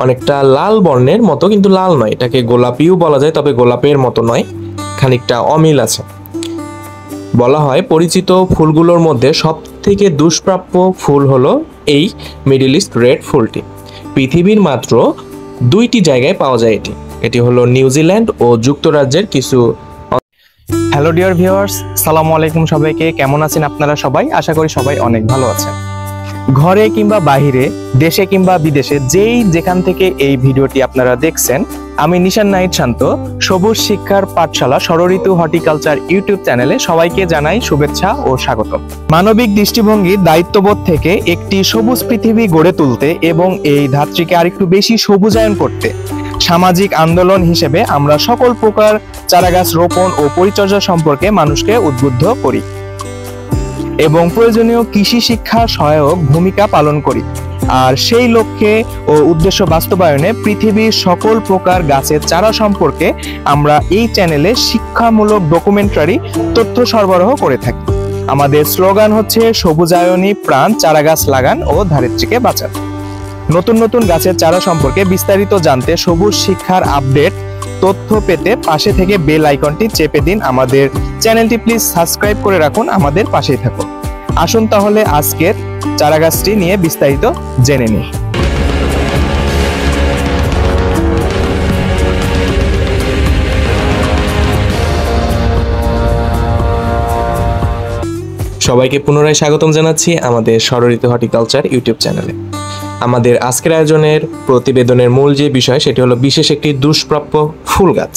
অনেকটা লাল বর্ণের মতো, কিন্তু লাল নয়, এটাকে গোলাপিও বলা যায়, তবে গোলাপের মতো নয়, খানিকটা অমিল আছে। বলা হয় পরিচিত ফুলগুলোর মধ্যে সব থেকে দুষ্প্রাপ্য ফুল হলো এই মিডল ইস্ট রেড ফুলটি। পৃথিবীর মাত্র 2টি জায়গায় পাওয়া যায় এটি। এটি হলো নিউজিল্যান্ড ও যুক্তরাজ্যের কিছু। হ্যালো ডিয়ার ভিউয়ার্স, সালামু আলাইকুম সবাইকে। কেমন আছেন আপনারা সবাই? আশা করি সবাই অনেক ভালো আছেন। ঘরে কিংবা বাহিরে, দেশে কিংবা বিদেশে, যেখান থেকে এই ভিডিওটি আপনারা দেখছেন, আমি নিশান নাহিদ শান্ত, সবুজ শিক্ষার পাঠশালা ষড়ঋতু হর্টিকালচার ইউটিউব চ্যানেলে সবাইকে জানাই শুভেচ্ছা ও স্বাগতম। মানবিক দৃষ্টিভঙ্গির দায়িত্ববোধ থেকে একটি সবুজ পৃথিবী গড়ে তুলতে এবং এই ধাত্রীকে আরেকটু বেশি সবুজায়ন করতে সামাজিক আন্দোলন হিসেবে আমরা সকল প্রকার চারাগাছ রোপণ ও পরিচর্যা সম্পর্কে মানুষকে উদ্বুদ্ধ করি এবং প্রয়োজনীয় কৃষি শিক্ষা সহায়ক ভূমিকা পালন করি। আর সেই লক্ষ্যে ও উদ্দেশ্য বাস্তবায়নে পৃথিবীর সকল প্রকার গাছের চারা সম্পর্কে আমরা এই চ্যানেলে শিক্ষামূলক ডকুমেন্টারি তথ্য সরবরাহ করে থাকি। আমাদের স্লোগান হচ্ছে সবুজায়নী প্রাণ, চারাগাছ লাগান ও ধারিত্রীকে বাঁচান। নতুন নতুন গাছের চারা সম্পর্কে বিস্তারিত জানতে সবুজ শিক্ষার আপডেট তথ্য পেতে পাশে থেকে বেল আইকনটি চেপে দিন। আমাদের চ্যানেলটি প্লিজ সাবস্ক্রাইব করে রাখুন, আমাদের পাশেই থাকুন। আসুন তাহলে আজকের চারাগাছটি নিয়ে বিস্তারিত জেনে নিই। সবাইকে পুনরায় স্বাগতম জানাচ্ছি আমাদের ষড়ঋতু হর্টিকালচার ইউটিউব চ্যানেলে। আমাদের আজকের আয়োজনের প্রতিবেদনের মূল যে বিষয় সেটি হলো বিশেষ একটি দুষ্প্রাপ্য ফুল গাছ।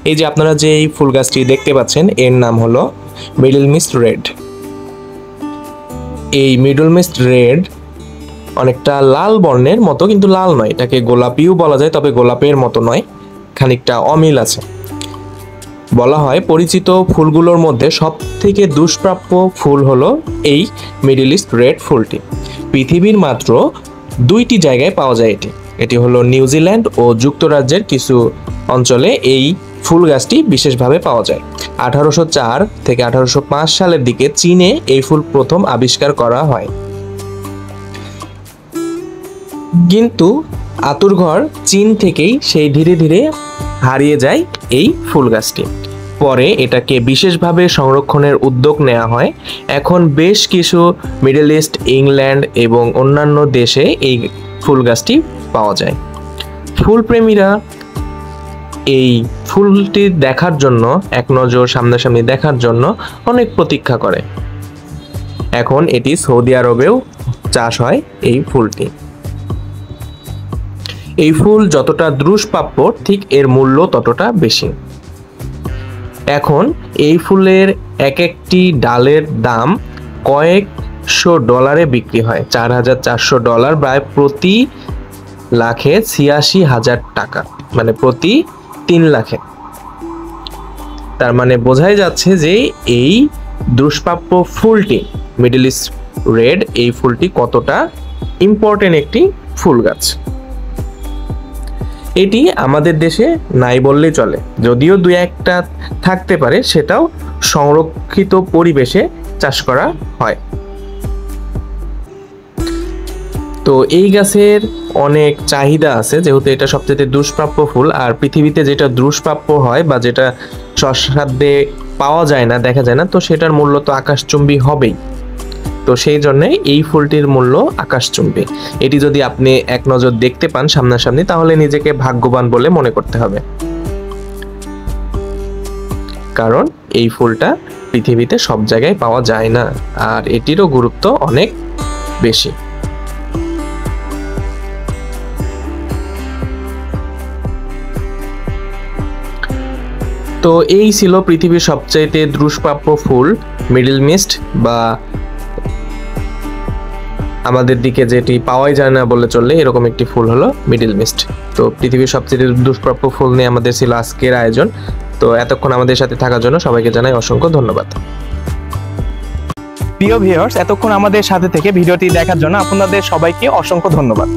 এই যে আপনারা যে এই ফুল গাছটি দেখতে পাচ্ছেন, এর নাম হলো মিডল ইস্ট রেড। এই মিডল ইস্ট রেড অনেকটা লাল বর্ণের মতো, কিন্তু লাল নয়, এটাকে গোলাপিও বলা যায়, তবে গোলাপের মতো নয়, খানিকটা অমিল আছে। বলা হয় পরিচিত ফুলগুলোর মধ্যে সব থেকে দুষ্প্রাপ্য ফুল হলো এই মিডল ইস্ট রেড ফুলটি। পৃথিবীর মাত্র 2টি জায়গায় পাওয়া যায় এটি। এটি হলো নিউজিল্যান্ড ও যুক্তরাজ্যের কিছু অঞ্চলে এই ফুল গাছটি বিশেষভাবে পাওয়া যায়। 1804 থেকে 1805 সালের দিকে চীনে এই ফুল প্রথম আবিষ্কার করা হয়। কিন্তু আতুরঘর চীন থেকেই সেই ধীরে ধীরে হারিয়ে যায় এই ফুল গাছটি। পরে এটাকে বিশেষভাবে সংরক্ষণের উদ্যোগ নেওয়া হয়। এখন বেশ কিছু মিডল ইস্ট, ইংল্যান্ড এবং অন্যান্য দেশে এই ফুল গাছটি পাওয়া যায়। ফুলপ্রেমীরা এই ফুলটি দেখার জন্য, এক নজর সামনাসামনি দেখার জন্য অনেক প্রতীক্ষা করে। এখন এটি সৌদি আরবেও চাষ হয় এই ফুলটি। এই ফুল যতটা দুষ্প্রাপ্য, ঠিক এর মূল্য ততটা বেশি। এখন এই ফুলের এক একটি ডালের দাম কয়েকশো ডলারে বিক্রি হয়। $4,400, প্রায় প্রতি লাখে 86,000 টাকা, মানে প্রতি 3 লাখে। তার মানে বোঝাই যাচ্ছে যে এই দুষ্প্রাপ্য ফুলটি মিডল ইস্ট রেড, এই ফুলটি কতটা ইম্পর্টেন্ট একটি ফুল গাছ। এটি আমাদের দেশে নাই বললেই চলে, যদিও 2-1টা থাকতে পারে, সেটাও সংরক্ষিত পরিবেশে চাষ করা হয়। তো এই গাছের অনেক চাহিদা আছে, যেহেতু এটা সবচেয়ে দুষ্প্রাপ্য ফুল। আর পৃথিবীতে যেটা দুষ্প্রাপ্য হয় বা যেটা সসাধ্যে পাওয়া যায় না, দেখা যায় না, তো সেটার মূল্য তো আকাশচুম্বী হবেই। তো সেই জন্যে এই ফুলটির মূল্য আকাশচুম্বী। এটি যদি আপনি এক নজর দেখতে পান সামনাসামনি, তাহলে নিজেকে ভাগ্যবান বলে মনে করতে হবে, কারণ এই ফুলটা পৃথিবীতে সব জায়গায় পাওয়া যায় না, আর এটিরও গুরুত্ব অনেক বেশি। তো এই ছিল পৃথিবীর সবচাইতে দুষ্প্রাপ্য ফুল মিডল ইস্ট, বা আমাদের দিকে যেটি পাওয়াই যায় না বলে চললে এরকম একটি ফুল হলো মিডল ইস্ট। তো পৃথিবীর সবচেয়ে দুষ্প্রাপ্য ফুল নিয়ে আমাদের ছিল আজকের আয়োজন। তো এতক্ষণ আমাদের সাথে থাকার জন্য সবাইকে জানাই অসংখ্য ধন্যবাদ। প্রিয় ভিউয়ার্স, এতক্ষণ আমাদের সাথে থেকে ভিডিওটি দেখার জন্য আপনাদের সবাইকে অসংখ্য ধন্যবাদ।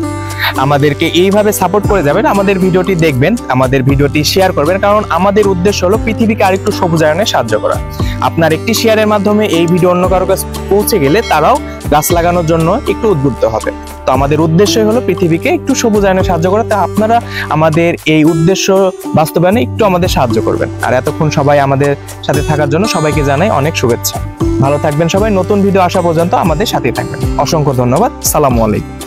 আমাদেরকে এইভাবে সাপোর্ট করে যাবেন, আমাদের ভিডিওটি দেখবেন, আমাদের ভিডিওটি শেয়ার করবেন, কারণ আমাদের উদ্দেশ্য হলো পৃথিবীকে আরেকটু সবুজায়নে সাহায্য করা। আপনার একটি শেয়ারের মাধ্যমে এই ভিডিও অন্য কারো কাছে পৌঁছে গেলে তারাও গাছ লাগানোর জন্য একটু উদ্বুদ্ধ হবে। তো আমাদের উদ্দেশ্যই হলো পৃথিবীকে একটু সবুজায়নে সাহায্য করা। তা আপনারা আমাদের এই উদ্দেশ্য বাস্তবায়নে একটু আমাদের সাহায্য করবেন। আর এতক্ষণ সবাই আমাদের সাথে থাকার জন্য সবাইকে জানাই অনেক শুভেচ্ছা। ভালো থাকবেন সবাই। নতুন ভিডিও আসা পর্যন্ত আমাদের সাথেই থাকবেন। অসংখ্য ধন্যবাদ। সালামু আলাইকুম।